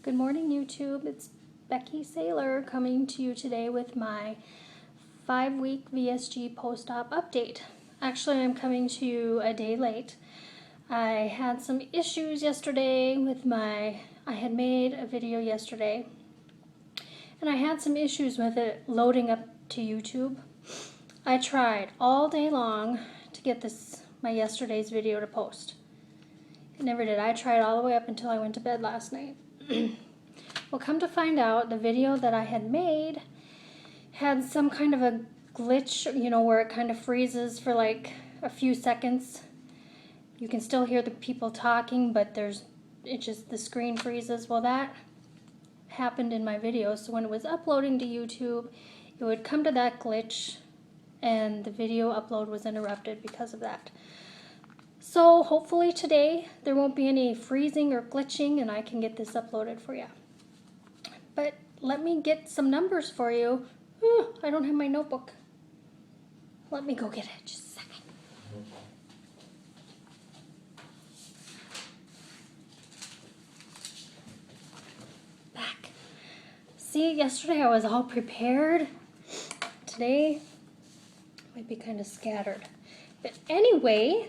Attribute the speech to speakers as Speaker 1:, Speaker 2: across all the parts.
Speaker 1: Good morning, YouTube. It's Becky Saylor coming to you today with my 5-week VSG post-op update. Actually, I'm coming to you a day late. I had some issues yesterday with I had made a video yesterday, and I had some issues with it loading up to YouTube. I tried all day long to get my yesterday's video to post. It never did. I tried all the way up until I went to bed last night. Well, come to find out, the video that I had made had some kind of a glitch, where it kind of freezes for like a few seconds. You can still hear the people talking, but the screen freezes. Well, that happened in my video, so when it was uploading to YouTube, it would come to that glitch, and the video upload was interrupted because of that. So hopefully today there won't be any freezing or glitching and I can get this uploaded for you. But let me get some numbers for you. I don't have my notebook. Let me go get it, just a second. Back. See, yesterday I was all prepared. Today might be kind of scattered. But anyway,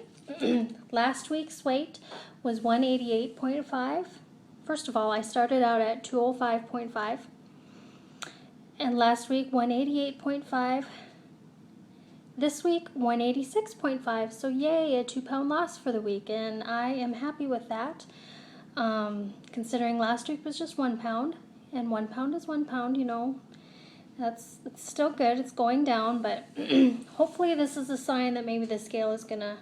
Speaker 1: last week's weight was 188.5. First of all, I started out at 205.5. And last week, 188.5. This week, 186.5. So yay, a 2-pound loss for the week. And I am happy with that. Considering last week was just 1 pound. And 1 pound is 1 pound, it's still good. It's going down. But hopefully this is a sign that maybe the scale is going to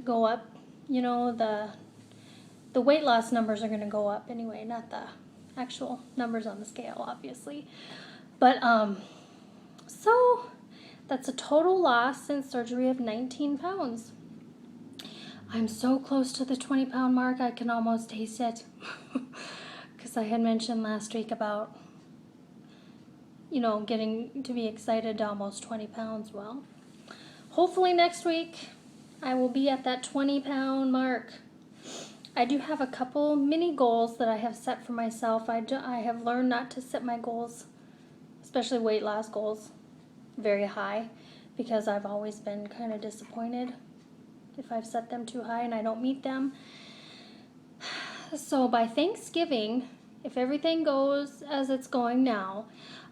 Speaker 1: go up. The weight loss numbers are going to go up anyway, not the actual numbers on the scale, obviously. But so that's a total loss since surgery of 19 pounds. I'm so close to the 20-pound mark, I can almost taste it. Because I had mentioned last week about getting to be excited to almost 20 pounds. Well, hopefully next week I will be at that 20-pound mark. I do have a couple mini goals that I have set for myself. I have learned not to set my goals, especially weight loss goals, very high, because I've always been kind of disappointed if I've set them too high and I don't meet them. So by Thanksgiving, if everything goes as it's going now,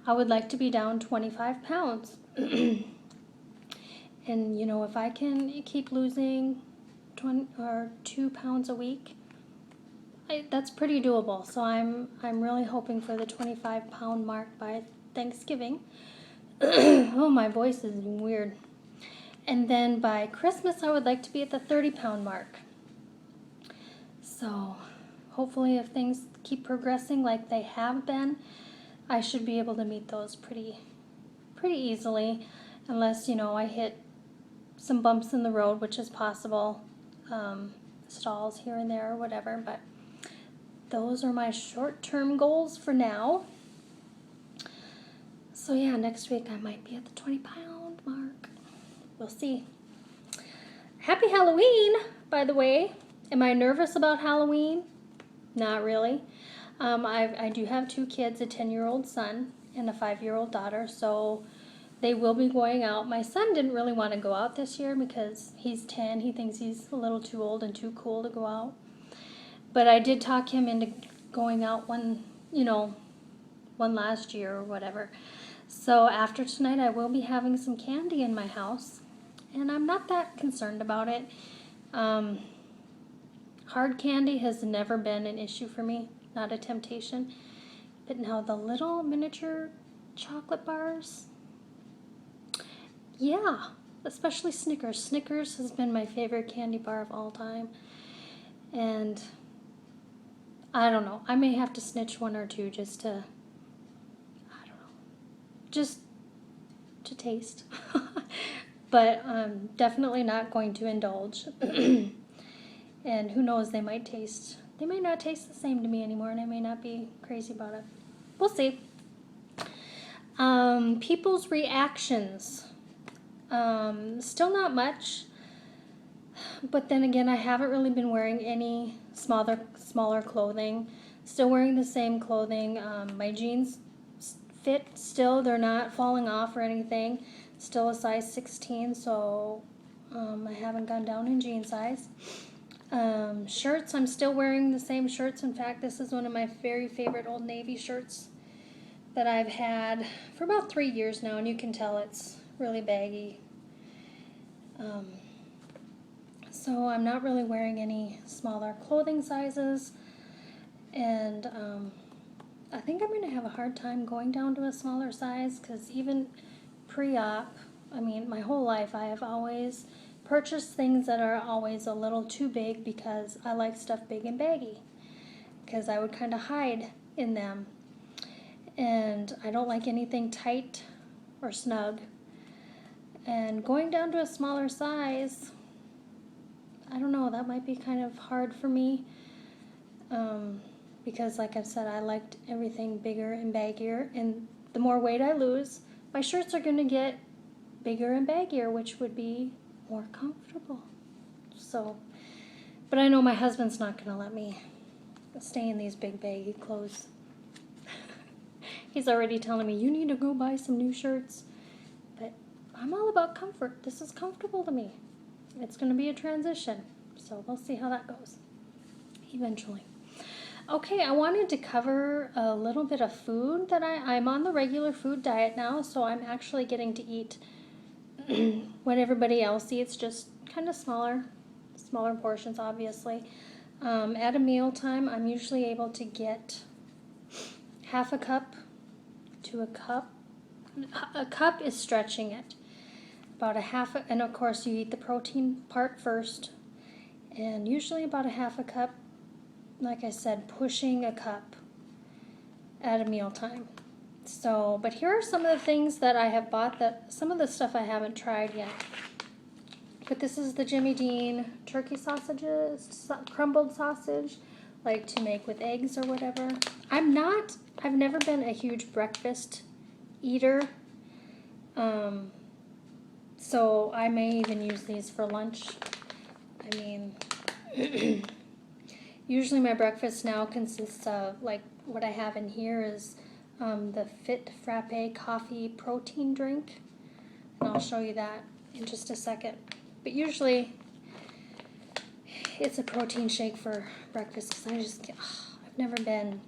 Speaker 1: I would like to be down 25 pounds. And if I can keep losing 2 pounds a week, that's pretty doable. So I'm really hoping for the 25-pound mark by Thanksgiving. Oh, my voice is weird. And then by Christmas, I would like to be at the 30-pound mark. So hopefully if things keep progressing like they have been, I should be able to meet those pretty easily, unless, I hit some bumps in the road, which is possible, stalls here and there or whatever. But those are my short-term goals for now. So yeah, next week I might be at the 20-pound mark. We'll see. Happy Halloween, by the way. Am I nervous about Halloween? Not really. I do have 2 kids, a 10-year-old son and a 5-year-old daughter, so they will be going out. My son didn't really want to go out this year because he's 10. He thinks he's a little too old and too cool to go out. But I did talk him into going out one last year or whatever. So after tonight, I will be having some candy in my house, and I'm not that concerned about it. Hard candy has never been an issue for me, not a temptation. But now the little miniature chocolate bars, yeah, especially Snickers. Snickers has been my favorite candy bar of all time. And I don't know, I may have to snitch 1 or 2 just to taste. But I'm definitely not going to indulge. And who knows, they might not taste the same to me anymore, and I may not be crazy about it. We'll see. People's reactions. Still not much. But then again, I haven't really been wearing any smaller clothing. Still wearing the same clothing. My jeans fit still. They're not falling off or anything. Still a size 16, so I haven't gone down in jean size. Shirts, I'm still wearing the same shirts. In fact, this is one of my very favorite Old Navy shirts that I've had for about 3 years now, and you can tell it's really baggy. So I'm not really wearing any smaller clothing sizes, and I think I'm going to have a hard time going down to a smaller size, because even pre-op, I mean, my whole life I have always purchased things that are always a little too big, because I like stuff big and baggy, because I would kind of hide in them, and I don't like anything tight or snug. And going down to a smaller size, I don't know, that might be kind of hard for me, because like I've said, I liked everything bigger and baggier, and the more weight I lose, my shirts are going to get bigger and baggier, which would be more comfortable. So, but I know my husband's not going to let me stay in these big baggy clothes. He's already telling me, you need to go buy some new shirts. But I'm all about comfort. This is comfortable to me. It's going to be a transition, so we'll see how that goes eventually. Okay, I wanted to cover a little bit of food that I'm on the regular food diet now, so I'm actually getting to eat what everybody else eats, just kind of smaller portions, obviously. At a mealtime, I'm usually able to get half a cup to a cup. A cup is stretching it. About a half, and of course you eat the protein part first, and usually about a half a cup, like I said, pushing a cup at a mealtime. So, but here are some of the things that I have bought, that some of the stuff I haven't tried yet. But this is the Jimmy Dean turkey sausages, crumbled sausage, like to make with eggs or whatever. I've never been a huge breakfast eater. So I may even use these for lunch. I mean, usually my breakfast now consists of, like what I have in here is the Fit Frappe coffee protein drink. And I'll show you that in just a second. But usually it's a protein shake for breakfast, because I've never been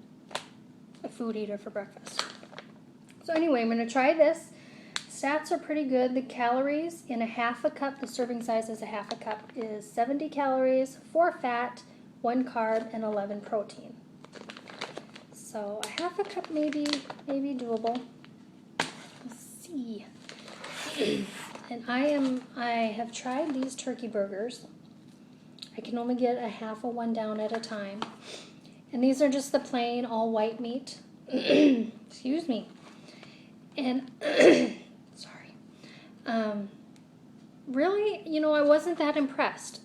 Speaker 1: a food eater for breakfast. So anyway, I'm going to try this. Stats are pretty good. The calories in a half a cup, the serving size is a half a cup, is 70 calories, 4 fat, 1 carb, and 11 protein. So a half a cup maybe doable. Let's see. And I have tried these turkey burgers. I can only get a half of one down at a time. And these are just the plain all white meat. Excuse me. And really, I wasn't that impressed.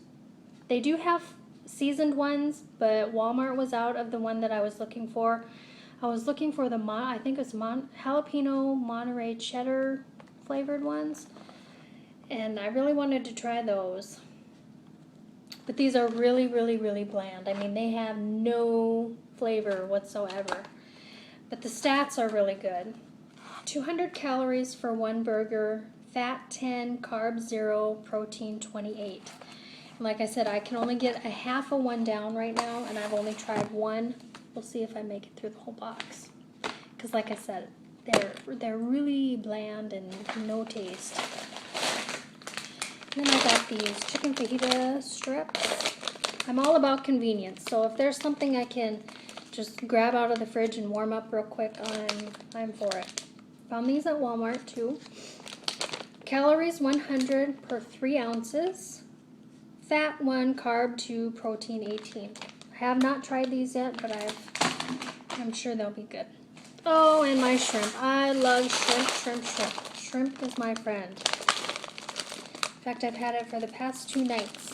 Speaker 1: They do have seasoned ones, but Walmart was out of the one that I was looking for. I was looking for the, I think it's jalapeno Monterey cheddar flavored ones, and I really wanted to try those. But these are really, really, really bland. I mean, they have no flavor whatsoever. But the stats are really good. 200 calories for one burger, fat 10, carbs 0, protein 28. And like I said, I can only get a half of one down right now, and I've only tried one. We'll see if I make it through the whole box. Because like I said, they're really bland and no taste. And then I got these chicken fajita strips. I'm all about convenience, so if there's something I can just grab out of the fridge and warm up real quick, I'm for it. Found these at Walmart too. Calories 100 per 3 ounces. Fat 1, carb 2, protein 18. I have not tried these yet, but I'm sure they'll be good. Oh, and my shrimp. I love shrimp. Shrimp is my friend. In fact, I've had it for the past 2 nights.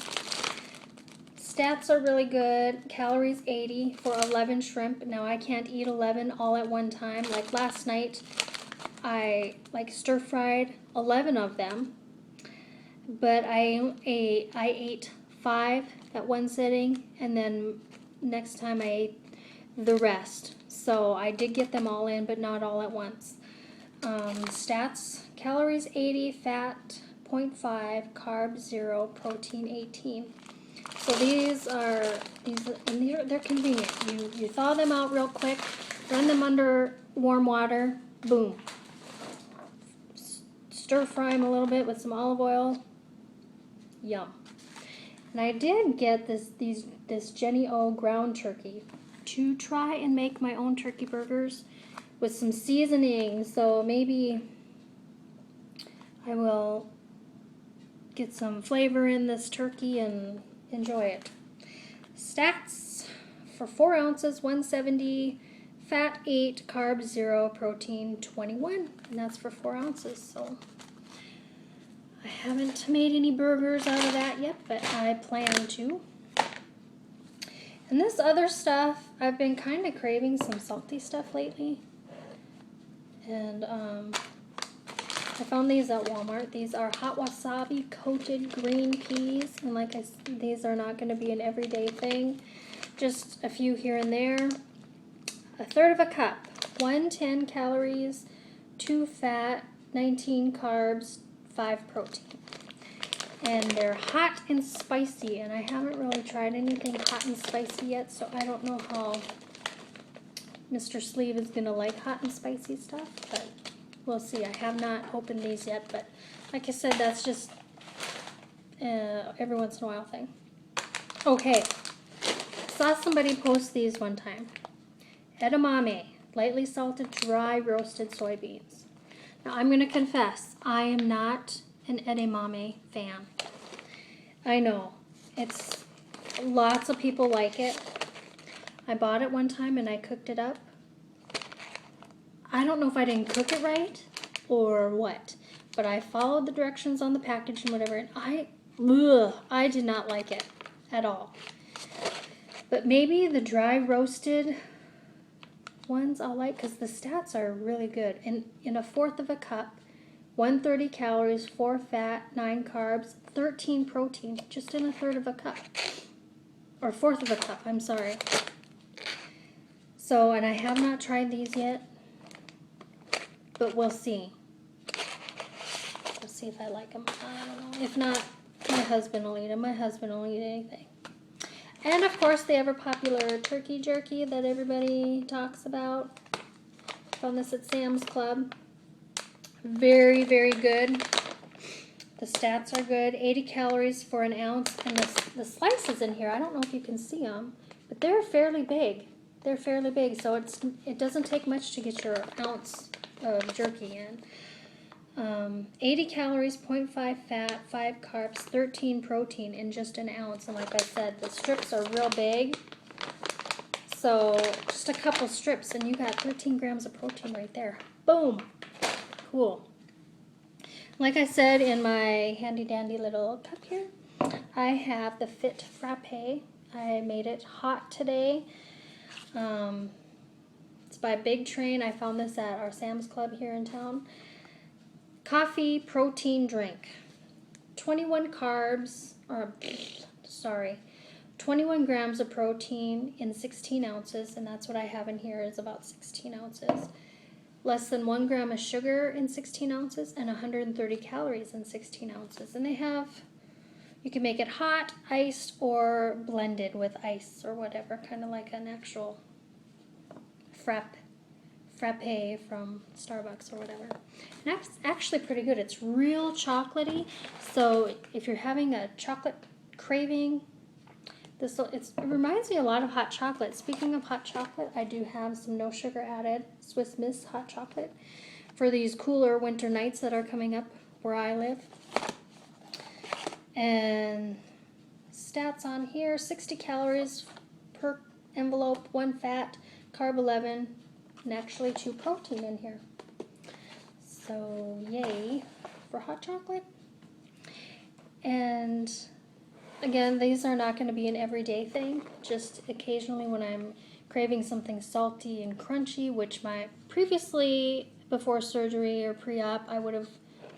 Speaker 1: Stats are really good. Calories 80 for 11 shrimp. Now I can't eat 11 all at one time. Like last night, I stir-fried 11 of them, but I ate 5 at one sitting, and then next time I ate the rest. So I did get them all in, but not all at once. Stats, calories 80, fat 0.5, carbs 0, protein 18. So they're convenient. You thaw them out real quick, run them under warm water, boom. Stir fry them a little bit with some olive oil. Yum. And I did get this Jenny O ground turkey to try and make my own turkey burgers with some seasoning. So maybe I will get some flavor in this turkey and enjoy it. Stats for 4 ounces, 170, fat 8, carbs 0, protein 21, and that's for 4 ounces. So I haven't made any burgers out of that yet, but I plan to. And this other stuff, I've been kind of craving some salty stuff lately. And I found these at Walmart. These are hot wasabi coated green peas. And like I said, these are not going to be an everyday thing. Just a few here and there. A third of a cup. 110 calories, 2 fat, 19 carbs, 5 protein. And they're hot and spicy, and I haven't really tried anything hot and spicy yet, so I don't know how Mr. Sleeve is going to like hot and spicy stuff, but we'll see. I have not opened these yet, but like I said, that's just every once in a while thing. Okay, saw somebody post these one time. Edamame, lightly salted, dry roasted soybeans. Now, I'm going to confess, I am not an edamame fan. I know, lots of people like it. I bought it one time and I cooked it up. I don't know if I didn't cook it right or what, but I followed the directions on the package and whatever, and I did not like it at all. But maybe the dry roasted ones I'll like, because the stats are really good. In a fourth of a cup, 130 calories, 4 fat, 9 carbs, 13 protein, just in a third of a cup. Or fourth of a cup, I'm sorry. So, and I have not tried these yet, but we'll see. We'll see if I like them. I don't know. If not, my husband will eat them. My husband will eat anything. And of course, the ever popular turkey jerky that everybody talks about. Found this at Sam's Club. Very, very good. The stats are good. 80 calories for an ounce. And the slices in here, I don't know if you can see them, but they're fairly big. They're fairly big, so it doesn't take much to get your ounce of jerky in. 80 calories, 0.5 fat, 5 carbs, 13 protein in just an ounce. And like I said, the strips are real big. So just a couple strips and you got 13 grams of protein right there. Boom. Cool. Like I said in my handy dandy little cup here, I have the Fit Frappe. I made it hot today. It's by Big Train. I found this at our Sam's Club here in town. Coffee protein drink. 21 grams of protein in 16 ounces, and that's what I have in here is about 16 ounces. Less than 1 gram of sugar in 16 ounces and 130 calories in 16 ounces. And you can make it hot, iced, or blended with ice or whatever, kind of like an actual frappe from Starbucks or whatever. And that's actually pretty good. It's real chocolatey, so if you're having a chocolate craving, it reminds me a lot of hot chocolate. Speaking of hot chocolate, I do have some no sugar added Swiss Miss hot chocolate for these cooler winter nights that are coming up where I live. And stats on here, 60 calories per envelope, 1 fat, carb 11, and actually 2 protein in here. So yay for hot chocolate. And again, these are not going to be an everyday thing, just occasionally when I'm craving something salty and crunchy, which previously, before surgery or pre-op, I would have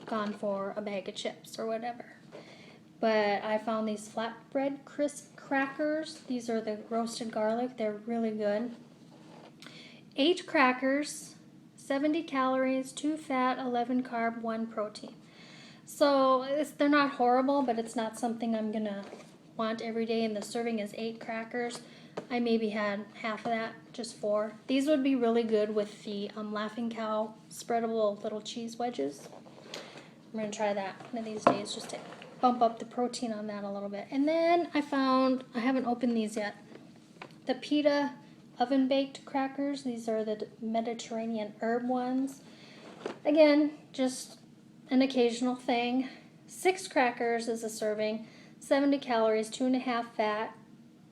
Speaker 1: gone for a bag of chips or whatever. But I found these flatbread crisp crackers. These are the roasted garlic. They're really good. 8 crackers, 70 calories, 2 fat, 11 carb, 1 protein. So they're not horrible, but it's not something I'm going to want every day. And the serving is 8 crackers. I maybe had half of that, just 4. These would be really good with the Laughing Cow spreadable little cheese wedges. I'm going to try that one of these days just to bump up the protein on that a little bit. And then I haven't opened these yet, the pita oven baked crackers. These are the Mediterranean herb ones. Again, just an occasional thing. 6 crackers is a serving, 70 calories, 2.5 fat,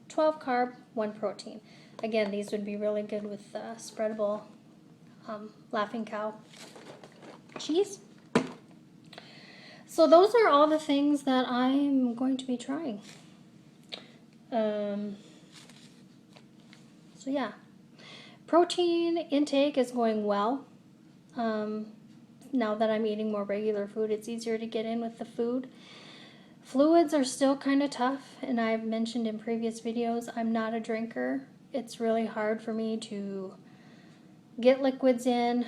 Speaker 1: 12 carb, 1 protein. Again, these would be really good with spreadable Laughing Cow cheese. So those are all the things that I'm going to be trying. So yeah, protein intake is going well. Now that I'm eating more regular food, it's easier to get in with the food. Fluids are still kind of tough, and I've mentioned in previous videos, I'm not a drinker. It's really hard for me to get liquids in,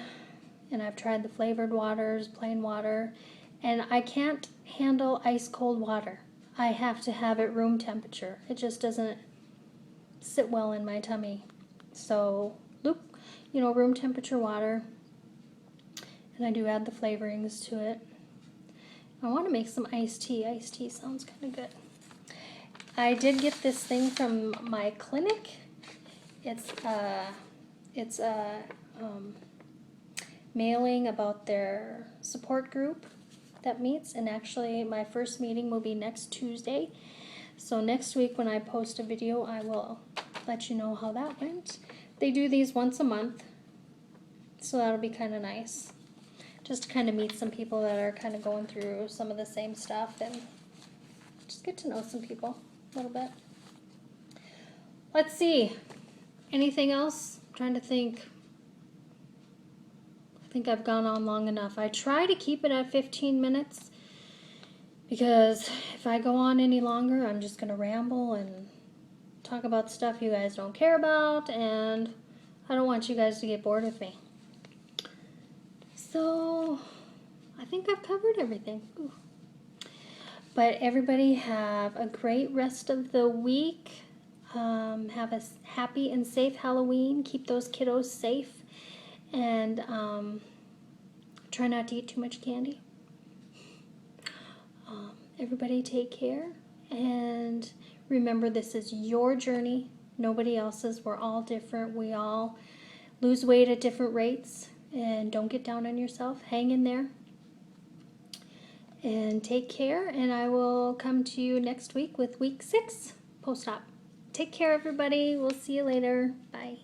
Speaker 1: and I've tried the flavored waters, plain water, and I can't handle ice cold water. I have to have it room temperature. It just doesn't sit well in my tummy. So, room temperature water, and I do add the flavorings to it. I want to make some iced tea. Iced tea sounds kind of good. I did get this thing from my clinic. It's a mailing about their support group that meets, and actually my first meeting will be next Tuesday. So next week when I post a video, I will let you know how that went. They do these once a month, so that'll be kind of nice. Just to kind of meet some people that are kind of going through some of the same stuff and just get to know some people a little bit. Let's see. Anything else? I'm trying to think. I think I've gone on long enough. I try to keep it at 15 minutes because if I go on any longer, I'm just going to ramble and talk about stuff you guys don't care about, and I don't want you guys to get bored with me. So, I think I've covered everything. Ooh. But everybody have a great rest of the week. Have a happy and safe Halloween. Keep those kiddos safe. And try not to eat too much candy. Everybody take care. And remember, this is your journey. Nobody else's. We're all different. We all lose weight at different rates. And don't get down on yourself. Hang in there. And take care. And I will come to you next week with week 6 post-op. Take care, everybody. We'll see you later. Bye.